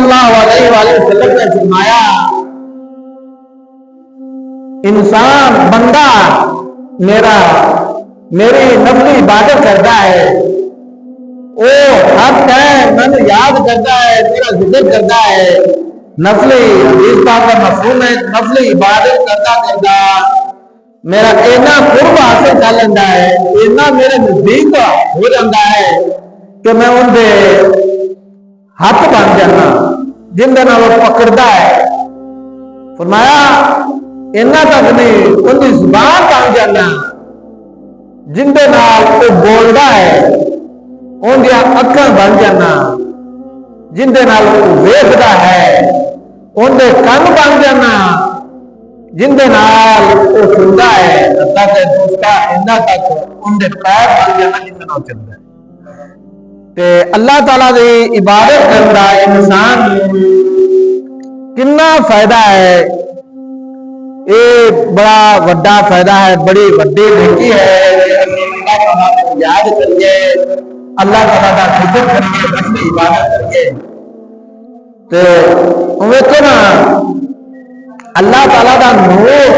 اللہ علیہ وآلہ وسلم نے فرمایا انسان بندہ میری نفلی عبادت کرتا ہے، وہ ہر ٹائم میں نے یاد کرتا ہے، میرا ذکر کرتا ہے، نفلی حدیث پاک کا مفہوم ہے نفلی عبادت کرتا کرتا میرا اتنا قرب حاصل کر لینا ہے، اتنا میرے نزدیک ہو جاتا ہے کہ میں ان دے ہاتھ بن جانا جن دے نال وہ پکڑتا ہے۔ فرمایا اتنا تک نہیں، ان کی زبان بن جانا جن دے نال وہ بولتا ہے، ان دیا اکھاں بن جانا جن دے نال وہ ویکھدا ہے، ان دے کن بن جانا جن دے نال وہ سنتا ہے، تک دوستا اتنا تک ان دے پیر بن جانا جن دے نال چلتا ہے۔ تے اللہ تعالیٰ دی عبادت کرنا انسان کتنا فائدہ ہے، یہ بڑا وڈا فائدہ ہے، بڑی وڈی نیکی ہے۔ اللہ تعالیٰ کو یاد کریے، اللہ تعالیٰ کا ذکر کریے، اپنی عبادت کریے۔ تو ویکھو نا اللہ تعالیٰ کا نور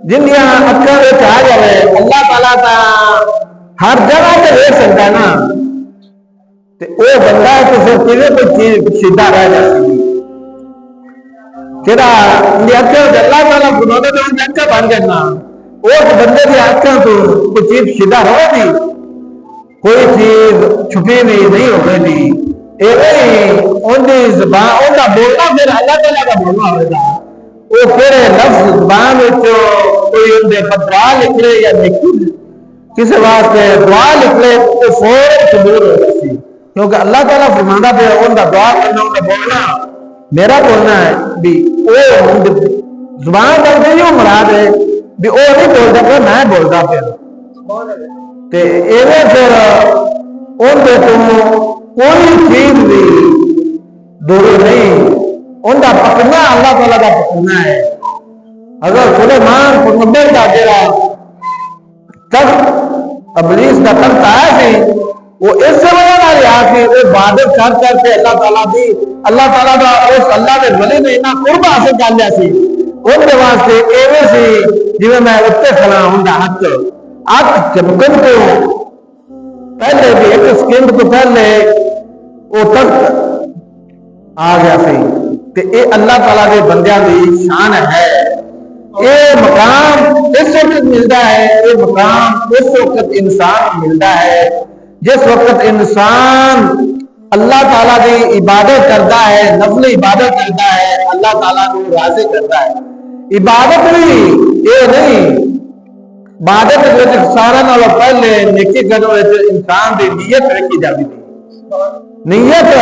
جن دیا اکھاں وچ آ جائے، اللہ تعالیٰ کا ہر جگہ سے دیکھ سکتا ہے نا، تو وہ بندہ ہے تو پھر کسی کوئی چیز سیدھا رہ جاتی ہے جہاں اکھاں اللہ تعالیٰ بنا دے اکھاں بن جانا، اس بندے کی اکھاں تو کوئی چیز سیدھا رہے گی، کوئی چیز چھپی نہیں ہوگی، ان کی زبان ان کا بولنا پھر اللہ تعالیٰ کا بولنا ہوگا، وہ پھر لفظ زبان کوئی ان کے بدعا لکھ لے یا کسی واسطے دعا لکھ لے تو فوراً قبول ہو جاتی، کیونکہ اللہ تعالیٰ فرماتا پہ ان کا دعا کرنا، ان کا بولنا میرا بولنا ہے بھی وہ زبان کر کے جو مراد ہے بھی وہ نہیں بولتا پھر میں بولتا پھر ایویں پھر ان کے تم کوئی چیز بھی دوری نہیں، ان کا پکڑنا اللہ تعالیٰ کا پکڑنا ہے۔ اگر سلیمان پیغمبر کا جڑا تخت ابلیس کا تخت آیا سی، وہ اس وجہ نال آیا سی، وہ عبادت کر کے اللہ تعالیٰ کا اس اللہ کے ولی نے اتنا قرب حاصل کر لیا سی، ان کے واسطے ایویں سی جی میں اتنے کھڑا ہوں اک چمکن تو پہلے بھی ایک سیکنڈ تو پہلے وہ تخت آ گیا سی۔ یہ اللہ تعالیٰ کے بندیاں کی شان ہے، یہ مقام اس وقت ملتا ہے، یہ مقام اس وقت انسان ملتا ہے جس وقت انسان اللہ تعالیٰ کی عبادت کرتا ہے، نفل عبادت کرتا ہے، اللہ تعالیٰ کو راضی کرتا ہے۔ عبادت بھی یہ نہیں، عبادت سارا نالوں پہلے نیکی کرنے انسان کی نیت رکھی جاتی تھی، نیت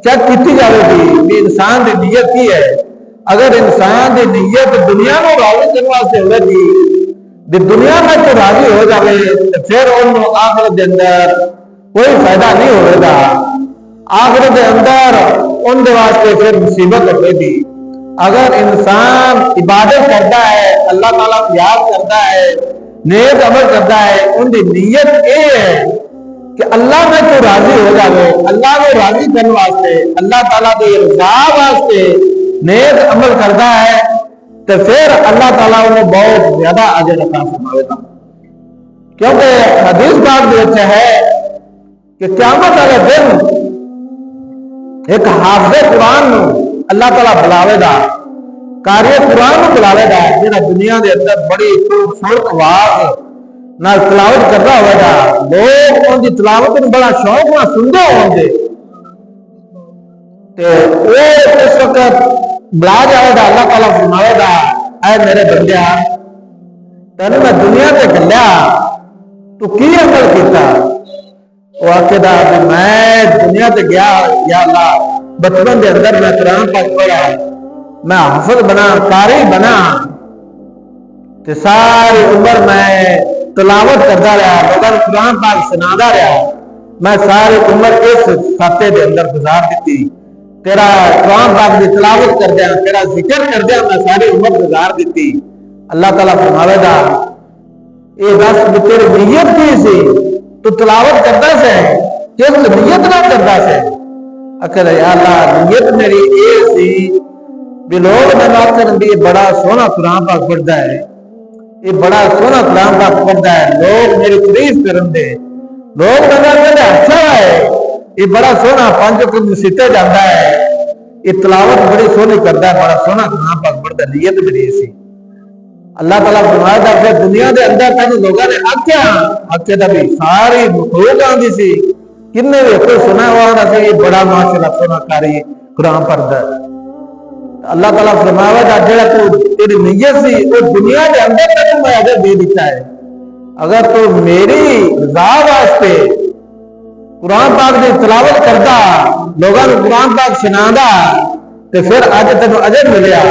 چیک کی جائے گی کہ انسان کی نیت کی ہے۔ اگر انسان کی نیت دنیا کو راضی کرنے واسطے ہوگی، دنیا میں تو راضی ہو جائے تو پھر انہوں آخرت کے اندر کوئی فائدہ نہیں ہوگا، آخرت کے اندر ان کے واسطے پھر مصیبت ہوگی گی۔ اگر انسان عبادت کرتا ہے، اللہ تعالیٰ کو یاد کرتا ہے، نیک عمل کرتا ہے، ان کی نیت یہ ہے کہ اللہ میں تو راضی ہو جائے، اللہ کو راضی کرنے واسطے، اللہ تعالیٰ کی رضا واسطے نیک عمل کرتا ہے، تو پھر اللہ تعالیٰ انہیں بہت زیادہ اجر عطا فرمائے گا۔ کیونکہ حدیث پاک میں ہے کہ قیامت والے دن ایک حافظ قرآن اللہ تعالیٰ بلاوے گا، قاری قرآن بلاوے گا، جہاں دنیا کے اندر بڑی خوبصورت آواز نہ تلاوت کرتا ہوگا، لوگ ان کی تلاوت میں بڑا شوق نہ سنتے ہوں گے، وہ اس وقت بلا جائے گا، اللہ تعالیٰ فرمائے گا اے میرے بندیا تینوں میں دنیا سے گلیا تو کی عمل کیتا؟ وہ آخر میں دنیا سے گیا یا اللہ بچپن کے اندر میں قرآن پاک پڑھا، میں حافظ بنا، قاری بنا، تو ساری عمر میں تلاوت کرتا رہا، لوگوں قرآن پاک سناتا رہا، میں ساری عمر اس خاتے کے اندر گزار دیتی، تیرا قرآن پاک کی تلاوت کر دیا، تیرا ذکر کر دیا، میں ساری عمر گزار دیتی۔ اللہ تعالیٰ فرماوے گا یہ بس تیری نیت کی سی، تو تلاوت کرتا سے کس نیت نہ کرتا سے؟ آخر یا اللہ نیت میری یہ سی بھی لوگ میں آخر بھی بڑا سونا قرآن پاک پڑھتا ہے، یہ بڑا سونا قرآن پاک پڑھتا ہے، لوگ میری تعریف کرن دے، لوگ میں آخر اچھا ہے یہ بڑا سونا 5 وقت مسیتے جاتا ہے، یہ تلاوت بڑی سونی کرتا ہے، بڑا سونا قرآن پاک پڑھتا ہے، نیت میری سی۔ اللہ تعالیٰ فرمایا تھا پھر دنیا دے اندر تینوں لوگوں نے آکھیا دا بھی ساری مخلوق آندی سی، کنے بھی کوئی سنا ہوا نہ سی، یہ بڑا ماشاءاللہ سونا کاری قرآن پڑھتا ہے۔ اللہ تعالیٰ فرمایا تھا جڑا تو تیری نیت سی وہ دنیا دے اندر تینوں میں اگر دے دیتا ہے، اگر تو میری رضا واسطے قرآن پاک دی تلاوت کرتا، لوگوں نے قرآن پاک سنادا، تو پھر اج تینوں اجر ملیا،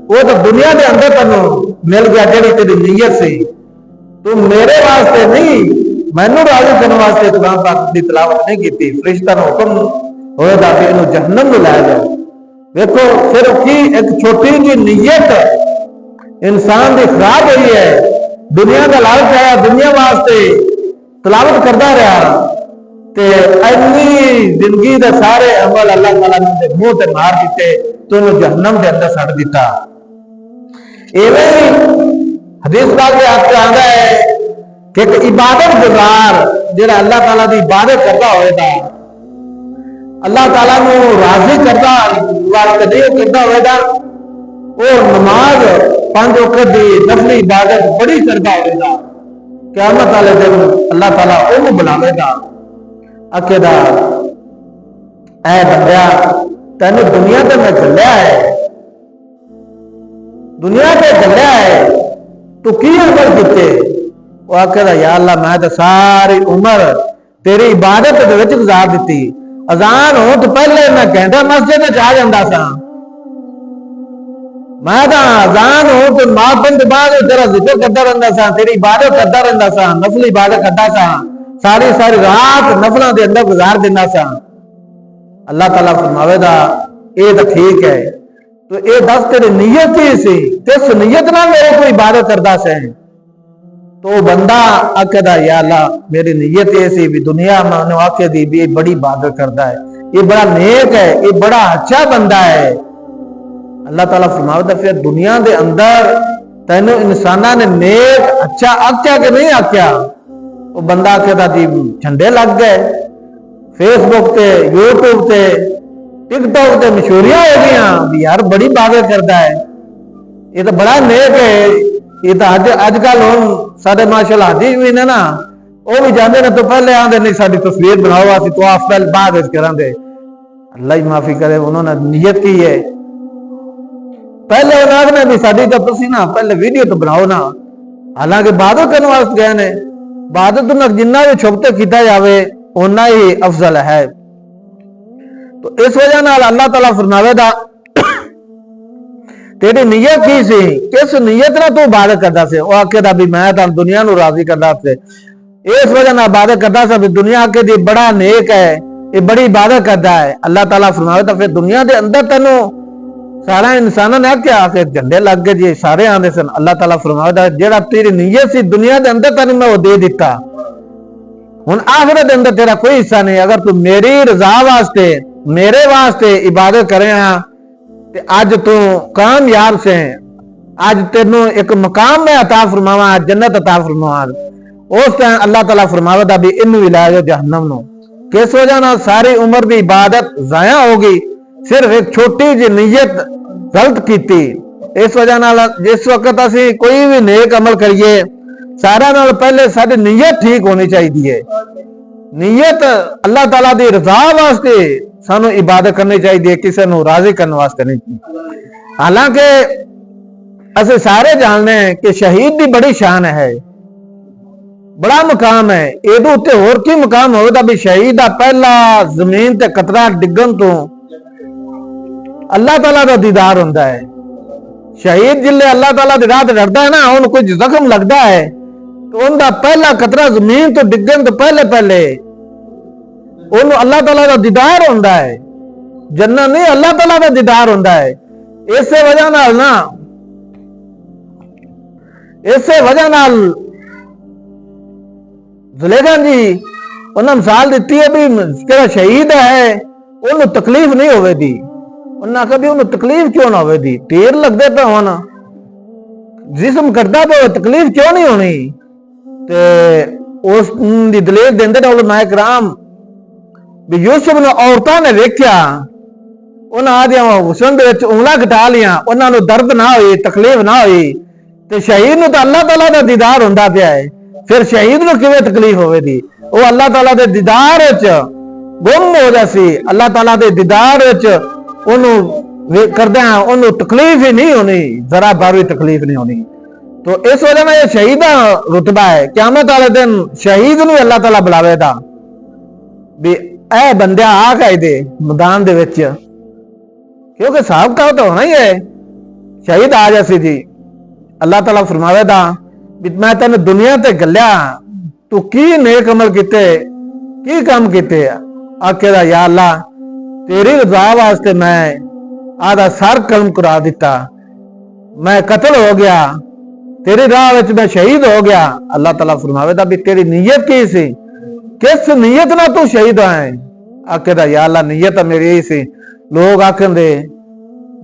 وہ تو دنیا دے اندر تینوں مل گیا جڑی تیری نیت سی۔ تو میرے واسطے نہیں، مینوں راضی کرنے واسطے قرآن پاک دی تلاوت نہیں کیتی، فرشتہ نو حکم ہوئے دا کہ انہوں جہنم میں لے جاؤ۔ دیکھو صرف کی ایک چھوٹی جی نیت انسان دی خراب ہوئی ہے، دنیا کا لالچ آیا، دنیا واسطے تلاوت کرتا رہا، تے اینی زندگی دے سارے عمل اللہ تعالیٰ نے منہ تے مار دیتے، تو انہوں جہنم دے اندر سڑ دیتا۔ ایویں حدیث پاک میں آپ کو آتا ہے کہ ایک عبادت گزار جڑا اللہ تعالیٰ دی عبادت کرتا ہوئے گا، اللہ تعالیٰ کو راضی کرتا واسطے کرتا ہوئے گا، اور نماز 5 وقت دی نفلی عبادت بڑی کرتا ہوئے گا، قیامت والے دن اللہ تعالیٰ انہوں بلاوے گا، آکھے گا اے بندیا تینوں دنیا تے میں گھلیا ہے، دنیا تے گھلیا ہے، تو کی عمل کیتے؟ وہ آکھے گا یا اللہ میں تو ساری عمر تیری عبادت دے وچ گزار دیتی، اذان ہو تو پہلے میں گھنٹہ مسجد وچ آ جاندا سا، میں تو اذان ہو تو ماپن کے بعد تیرا ذکر کرتا رہندا سا، تیری عبادت کرتا رہندا سا، نفل عبادت کرتا سا، ساری رات نفلاں دے اندر گزار دینا سا۔ اللہ تعالیٰ فرماوے گا اے تو ٹھیک ہے، تو اے دس تیری نیت ہی سی، کس نیت نہ میرے کو عبادت کرتا سے؟ تو بندہ آکھے دا یا اللہ میری نیت یہ سی بھی دنیا میں انہوں آکھے دی بھی بڑی عبادت کرتا ہے، یہ بڑا نیک ہے، یہ بڑا اچھا بندہ ہے۔ اللہ تعالیٰ فرماتا پھر دنیا دے اندر تینوں انسانہ نے نیک اچھا آکھیا کہ نہیں آکھیا؟ وہ بندہ آکھے دا دی جھنڈے لگ گئے، فیس بک تے یوٹیوب تے ٹک ٹاک تے مشہوریاں ہو گیا بھی یار بڑی عبادت کرتا ہے، یہ تو بڑا نیک ہے، یہ تو اج کل ہوں سارے ماشاءاللہ حدیث بھی نے نا، وہ بھی جانے نا تو پہلے آدھے نہیں ساری تصویر بناؤ اسی تو آپ پہلے بعد کریں دے، اللہ ہی معافی کرے انہوں نے نیت کی ہے، پہلے انہوں نے بھی ساری تو تسی نا پہلے ویڈیو تو بناؤ نا، حالانکہ عبادت کرنے واسطے گئے نے، عبادت تو جنہ بھی چھپتے کیتا جاوے اتنا ہی افضل ہے۔ تو اس وجہ نال اللہ تعالیٰ فرماوے دا تیری نیت کی سی، کس نیت نہ تو عبادت کرتا سے؟ وہ آکھے دا بھی میں تو دنیا نو راضی کرتا سے، اس وجہ نہ عبادت کرتا سے بھی دنیا کے دی بڑا نیک ہے، یہ بڑی عبادت کرتا ہے۔ اللہ تعالیٰ فرماوے دا پھر دنیا دے اندر تینوں سارا انسانوں نے کیا کہ جھنڈے لگ گئے جی سارے آندے سن، اللہ تعالیٰ فرماوے دا جیڑا تیری نیت سی دنیا دے اندر تینوں میں وہ دے دیتا، ہن آخرت دے اندر تیرا کوئی حصہ نہیں، اگر تو میری رضا واسطے میرے واسطے عبادت کرے ہیں تے اج تو کامیاب سے ہیں، اج تینوں ایک مقام میں عطا فرماواں، جنت عطا فرماواں، اس ٹائم اللہ تعالیٰ فرماوے دا بھی انہوں بھی لے جاؤ جہنم نو۔ کس وجہ نال ساری عمر بھی عبادت ضائع ہوگی، صرف ایک چھوٹی جی نیت غلط کیتی۔ اس وجہ نال جس وقت اسی کوئی بھی نیک عمل کریے سارا نال پہلے ساری نیت ٹھیک ہونی چاہیے، نیت اللہ تعالیٰ دی رضا واسطے سانو عبادت کرنی چاہیے، کسی نو راضی کرنے واسطے نہیں۔ حالانکہ اسے سارے جاننے ہیں کہ شہید دی بڑی شان ہے، بڑا مقام ہے، ایدو تے اور کی مقام ہوگا بھی شہید دا پہلا زمین تے قطرہ ڈگن تو اللہ تعالیٰ دا دیدار ہوندہ ہے۔ شہید جلے اللہ تعالیٰ دی راہ تے ڈردا ہے نا، ان کو زخم لگتا ہے تو ان دا پہلا قطرہ زمین تو ڈگن تو پہلے انہوں اللہ تعالیٰ دا دیدار ہوندہ ہے، جنت نہیں اللہ تعالیٰ دا دیدار ہوندہ ہے۔ اس سے وجہ نال زلیخا جی انہوں مثال دیتی ہے بھی کہ شہید ہے ਉਹਨੂੰ ਤਕਲੀਫ ਨਹੀਂ ਹੋਵੇਗੀ। ਉਹਨਾਂ ਆਖਿਆ ਵੀ ਉਹਨੂੰ ਤਕਲੀਫ ਕਿਉਂ ਨਾ ਹੋਵੇਗੀ, ਢੇਰ ਲੱਗਦੇ ਪਏ ਹੋਣ, ਜਿਸਮ ਕਰਦਾ ਪਿਆ, ਤਕਲੀਫ ਕਿਉਂ ਨਹੀਂ ਹੋਣੀ। ਤੇ ਉਸ ਦੀ ਦਲੀਲ ਦਿੰਦੇ ਨੇ ਉਲਮਾ ਇਕਰਾਮ ਵੀ ਯੂਸੁਫ ਨੂੰ ਔਰਤਾਂ ਨੇ ਵੇਖਿਆ, ਉਹਨਾਂ ਆਦਿਆਂ ਹੁਸਨ ਦੇ ਵਿੱਚ ਉਂਗਲਾਂ ਘਟਾ ਲੀਆਂ, ਉਹਨਾਂ ਨੂੰ ਦਰਦ ਨਾ ਹੋਈ, ਤਕਲੀਫ ਨਾ ਹੋਈ। ਤੇ ਸ਼ਹੀਦ ਨੂੰ ਤਾਂ ਅੱਲਾਹ ਤਾਲਾ ਦਾ ਦੀਦਾਰ ਹੁੰਦਾ ਪਿਆ ਹੈ, ਫਿਰ ਸ਼ਹੀਦ ਨੂੰ ਕਿਵੇਂ ਤਕਲੀਫ ਹੋਵੇਗੀ। ਉਹ ਅੱਲਾਹ ਤਾਲਾ ਦੇ ਦੀਦਾਰ ਵਿੱਚ ਗੁੰਮ ਹੋ ਜਾਸੀ, ਅੱਲਾਹ ਤਾਲਾ ਦੇ ਦੀਦਾਰ ਵਿੱਚ ਉਹਨੂੰ ਕਰਦਿਆਂ ਉਹਨੂੰ ਤਕਲੀਫ ਹੀ ਨਹੀਂ ਹੋਣੀ, ਜ਼ਰਾ ਬਾਰੀ ਤਕਲੀਫ ਨਹੀਂ ਹੋਣੀ। تو اس وجہ میں یہ شہید رتبہ ہے، قیامت والے دن شہید نو اللہ تعالیٰ بلاوے دا بھی اے بندے آ گئے دے میدان دے وچ، کیونکہ صاحب کا تو ہونا ہی ہے، شہید آ جاسی جی۔ اللہ تعالیٰ فرماوے دا بھی میں تین دنیا تے گلیا، تو کی نیک عمل کیتے، کی کام کیتے، آکے دا یا اللہ تیری رضا واسطے میں آدھا سر قلم کرا دیتا، میں قتل ہو گیا، تیری راہ وچ میں شہید ہو گیا۔ اللہ تعالیٰ فرماوے دا بھی تیری نیت کی سی، کس نیت نہ تو شہید ہوئے؟ آکے دا یا اللہ نیت میری ہی سی۔ لوگ آکھن دے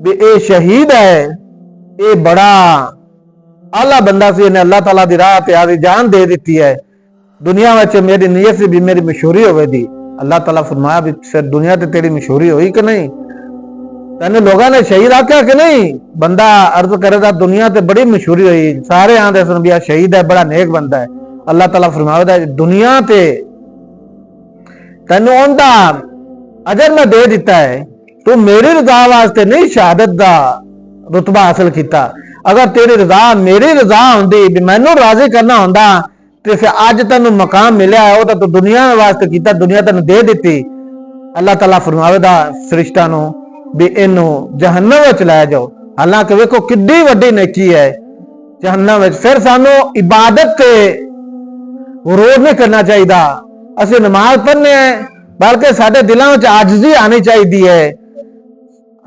بھی اے شہید ہے، اے بڑا اعلیٰ بندہ سی، انہیں اللہ تعالیٰ دی راہ تے آدھی جان دے دیتی ہے، دنیا وچ میری نیت سے بھی میری مشہوری ہوئے دی۔ اللہ تعالیٰ فرمایا بھی پھر دنیا تے تیری مشہوری ہوئی کہ نہیں؟ تینوں لوگوں نے شہید آکھیا کہ نہیں؟ بندہ عرض کرے دا دنیا تے بڑی مشہوری ہوئی، سارے آندے سن بھی شہید ہے، بڑا نیک بندہ ہے۔ اللہ تعالیٰ فرمایا دا دنیا تے تینوں اوندا اجر میں دے دیتا ہے، تو میری رضا واسطے نہیں شہادت دا رتبہ حاصل کیتا۔ اگر تیری رضا میری رضا ہوندی بھی مینوں راضی کرنا ہوندا تے پھر اج تینوں مقام ملیا ہے، او تو دنیا واسطے کیتا، دنیا تینوں دے دیتی۔ اللہ تعالیٰ فرماوے دا فرشتہ نو بھی اینو جہنم وچ لے جاؤ، حالانکہ ویکھو کڈی وڈی نیکی ہے جہنم وچ۔ پھر سانو عبادت تے غرور نہیں کرنا چاہیے، اسی نماز پڑھنے ہیں بلکہ ساڈے دلاں وچ عاجزی آنی چاہیے ہے،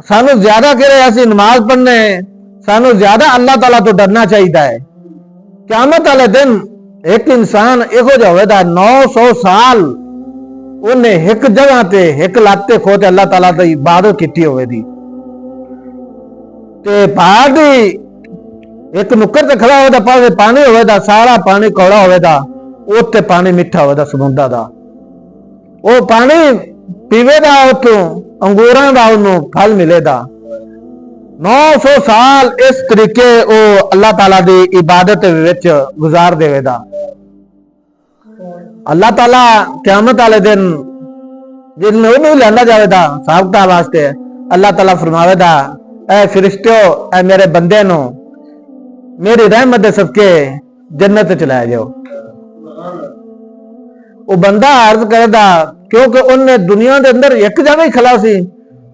سانو زیادہ کرے اسی نماز پڑھنے ہیں، سانو زیادہ اللہ تعالیٰ تو ڈرنا چاہیے ہے۔ قیامت والے دن ایک انسان ایہو جا ہوئے دا 900 سال انہیں ایک جگہ تے ایک لاتے کھوتے اللہ تعالیٰ دی عبادت کیتی ہوئے دی، تے پہاڑ دی ایک نکر تے کھڑا ہوئے دا، پاس پانی ہوئے دا، سارا پانی کوڑا ہوئے دا، اوتے پانی میٹھا ہوئے دا سمندر دا، او پانی پیوے دا، اتوں انگوراں دا انہوں پھل ملے دا۔ 900 سال اس طریقے او اللہ تعالیٰ دی عبادت وچ گزار دے دا۔ اللہ تعالیٰ قیامت والے دن جن میں انہوں لینا جاوے دا صحابتہ واسطے، اللہ تعالیٰ فرماوے دا اے فرشتیو، اے میرے بندے نو میری رحمت دے صدقے جنت چلائے جاؤ۔ وہ بندہ عرض کرے دا کیونکہ انہیں دنیا دے اندر ایک جگہ ہی کھلا سی،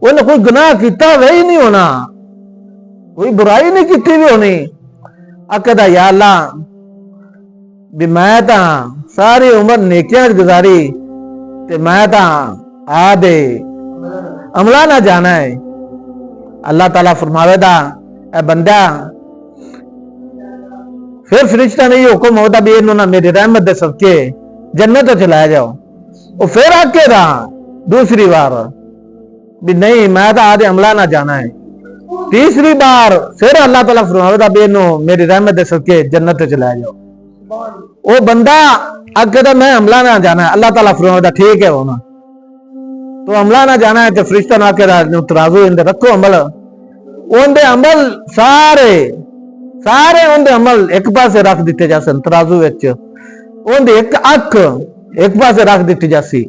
انہیں کوئی گناہ کیتا وہی نہیں ہونا، کوئی برائی نہیں کیتی بھی ہونی۔ آکھدا یا اللہ بھی میں تا ساری عمر نیکیاں گزاری تے میں تا آدھے عملہ نہ جانا ہے۔ اللہ تعالیٰ فرماوے دا اے بندہ، پھر فرشتہ نے یہ حکم ہوتا بھی انہوں نے میری رحمت دے صدقے جنت چلائے جاؤ۔ وہ پھر آکے دا دوسری بار بھی نہیں میں تا آدھے عملہ نہ جانا ہے۔ تیسری بار پھر اللہ تعالیٰ فرماوے دا بھی انہوں میری رحمت دے صدقے جنت چلائے جاؤ۔ وہ بندہ آگے دا میں عملہ نہ جانا ہے، اللہ تعالیٰ فرماوے دا ٹھیک ہے ہونا تو عملہ نہ جانا ہے، تو فرشتہ نہ آکے دا ترازو اندے رکھو عمل، اندے عمل سارے اندے عمل ایک پاسے رکھ دیتے جاسن، ترازو وچ اندے ایک اکھ ایک پاسے رکھ دیتی جاسی،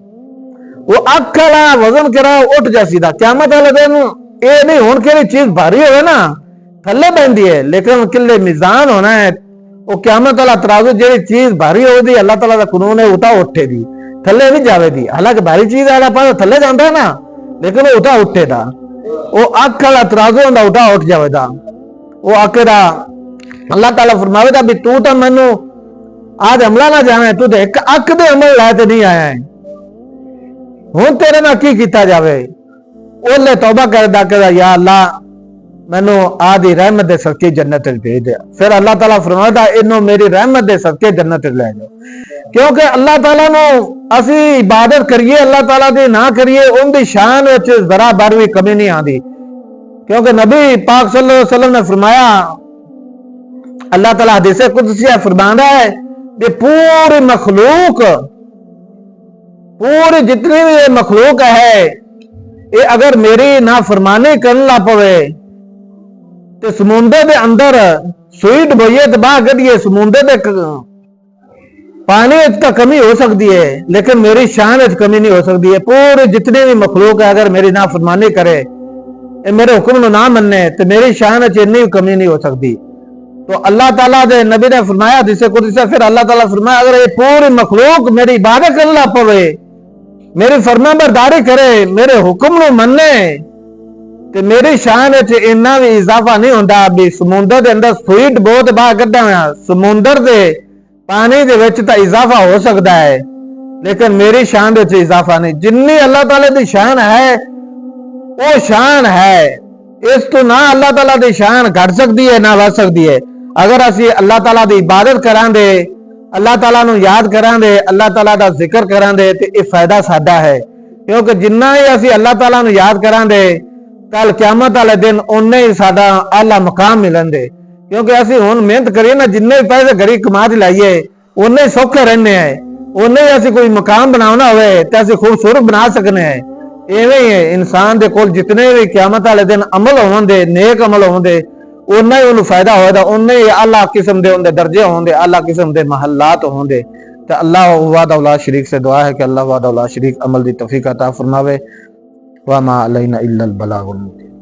وہ اکھ والا وزن کرا اٹھ جاسی دا۔ قیامت والے دن اے نہیں ہون کہ چیز بھاری ہوئے نا تھلے بہندی ہے، لیکن کلے میزان ہونا ہے، وہ قیامت والا ترازو جیڑی چیز بھاری ہو دی اللہ تعالیٰ دا قانون ہے اٹھا اٹھے دی، تھلے نہیں جاوے دی، حالانکہ بھاری چیز والا پاس تھلے جاندا ہے نا، لیکن وہ اٹھا اٹھے دا، وہ اکھ والا ترازو ہوندا اٹھا اٹھ جاوے دا۔ وہ آکے دا اللہ تعالیٰ فرماوے دا بھی تو تا مینوں آج عملہ نہ جانا ہے، تو تے ایک اکھ دے عمل لائے تے نہیں آیا ہے، ہن تیرے نال کی کیتا جاوے؟ اولے توبہ کر دا کہ یا اللہ مینوں آدھی رحمت دے صدقے جنت وچ بھیج دے۔ پھر اللہ تعالیٰ فرماتا انہوں میری رحمت دے صدقے جنت وچ لے جاؤ، کیونکہ اللہ تعالیٰ نو اسی عبادت کریے اللہ تعالیٰ دی نہ کریے ان دی شان وچ ذرا بر بھی کمی نہیں آتی، کیونکہ نبی پاک صلی اللہ علیہ وسلم نے فرمایا، اللہ تعالیٰ حدیث قدسیہ فرماتا ہے کہ پوری مخلوق، پوری جتنی بھی یہ مخلوق ہے، یہ اگر میری نافرمانی کرنے لا پوے تو سمندر دے اندر سوئی ڈبوئیے تو باہر کڈیے، سمندر دے پانی کا کمی ہو سکتی ہے لیکن میری شان کمی نہیں ہو سکتی ہے۔ پورے جتنے بھی مخلوق ہے اگر میری نافرمانی کرے، میرے حکم نو نہ مننے تو میری شان اتنی کمی نہیں ہو سکتی۔ تو اللہ تعالیٰ دے نبی نے فرمایا جسے قدسی، پھر اللہ تعالیٰ فرمایا اگر یہ پوری مخلوق میری عبادت کرنے لا پوے، میری فرما برداری کرے، میرے حکم نو مننے، تو میری شان اتنا بھی اضافہ نہیں ہوتا بھی سمندر دے اندر سوئی ڈبو باہر کڈا ہوا، سمندر دے پانی دے وچ تا اضافہ ہو سکتا ہے لیکن میری شان دے وچ اضافہ نہیں۔ جنی اللہ تعالیٰ دی شان ہے وہ شان ہے، اس تو نہ اللہ تعالیٰ دی شان گھٹ سکتی ہے نہ بڑھ سکتی ہے۔ اگر اسی اللہ تعالیٰ دی عبادت کران دے، اللہ تعالیٰ نو یاد کران دے، اللہ تعالیٰ دا ذکر کران دے تو یہ فائدہ ساڈا ہے، کیونکہ جنہ ہی اسی اللہ تعالیٰ نو یاد کران دے کل قیامت والے دن انہیں ہی ساڈا اعلیٰ مقام ملن دے، کیونکہ اسی ہن محنت کریے نا، جننے بھی پیسے گھری کما کے لائیے انہیں سوکھے رہنے ہیں، انہیں اسی کوئی مقام بناونا ہوئے تو اسی خوبصورت بنا سکنے ہیں۔ ایویں ہی ہے انسان دے کول جتنے بھی قیامت والے دن عمل ہون دے، نیک عمل ہون دے، انہیں ہی انہوں فائدہ ہوئے دا، انہیں ہی اعلیٰ قسم دے ہوندے درجے ہون دے، اعلیٰ قسم دے محلات ہون دے۔ تو اللہ وحدہ لا شریک سے دعا ہے کہ اللہ وحدہ لا شریک عمل دی توفیق عطا فرماوے۔ وما علینا الا البلاغ المبین۔